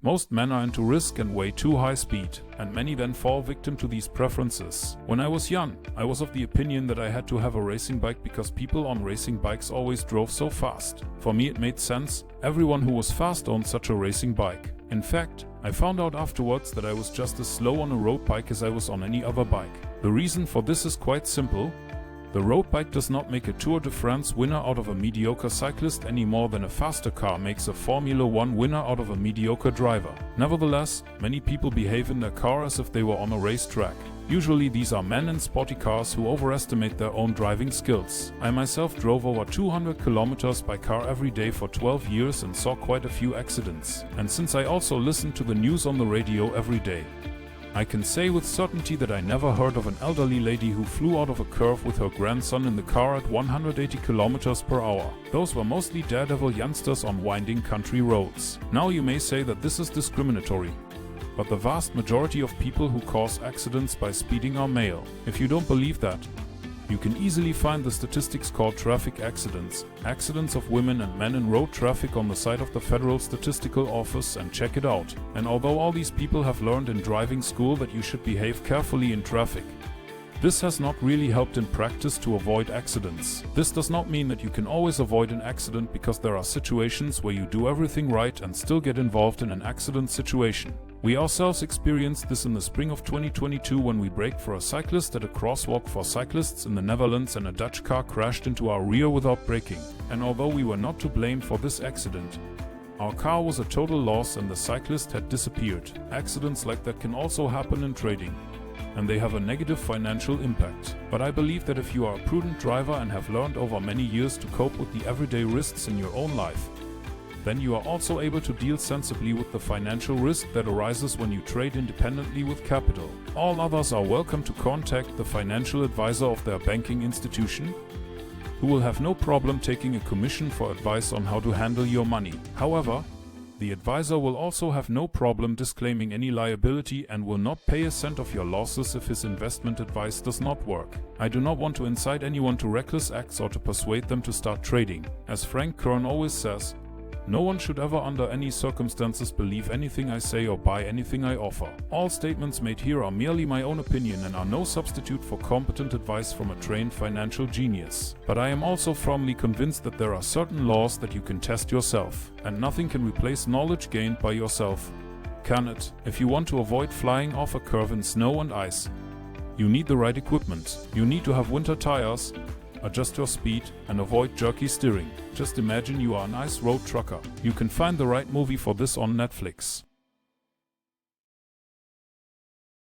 Most men are into risk and way too high speed, and many then fall victim to these preferences. When I was young, I was of the opinion that I had to have a racing bike because people on racing bikes always drove so fast. For me it made sense, everyone who was fast owned such a racing bike. In fact, I found out afterwards that I was just as slow on a road bike as I was on any other bike. The reason for this is quite simple. The road bike does not make a Tour de France winner out of a mediocre cyclist any more than a faster car makes a Formula 1 winner out of a mediocre driver. Nevertheless, many people behave in their car as if they were on a racetrack. Usually these are men in sporty cars who overestimate their own driving skills. I myself drove over 200 kilometers by car every day for 12 years and saw quite a few accidents. And since I also listened to the news on the radio every day, I can say with certainty that I never heard of an elderly lady who flew out of a curve with her grandson in the car at 180 kilometers per hour. Those were mostly daredevil youngsters on winding country roads. Now you may say that this is discriminatory, but the vast majority of people who cause accidents by speeding are male. If you don't believe that, you can easily find the statistics called traffic accidents, accidents of women and men in road traffic on the site of the Federal Statistical Office and check it out. And although all these people have learned in driving school that you should behave carefully in traffic, this has not really helped in practice to avoid accidents. This does not mean that you can always avoid an accident, because there are situations where you do everything right and still get involved in an accident situation. We ourselves experienced this in the spring of 2022 when we braked for a cyclist at a crosswalk for cyclists in the Netherlands and a Dutch car crashed into our rear without braking. And although we were not to blame for this accident, our car was a total loss and the cyclist had disappeared. Accidents like that can also happen in trading, and they have a negative financial impact. But I believe that if you are a prudent driver and have learned over many years to cope with the everyday risks in your own life, then you are also able to deal sensibly with the financial risk that arises when you trade independently with capital. All others are welcome to contact the financial advisor of their banking institution, who will have no problem taking a commission for advice on how to handle your money. However, the advisor will also have no problem disclaiming any liability and will not pay a cent of your losses if his investment advice does not work. I do not want to incite anyone to reckless acts or to persuade them to start trading. As Frank Kern always says, no one should ever under any circumstances believe anything I say or buy anything I offer. All statements made here are merely my own opinion and are no substitute for competent advice from a trained financial genius. But I am also firmly convinced that there are certain laws that you can test yourself, and nothing can replace knowledge gained by yourself, can it? If you want to avoid flying off a curve in snow and ice, you need the right equipment. You need to have winter tires, adjust your speed, and avoid jerky steering. Just imagine you are an ice road trucker. You can find the right movie for this on Netflix.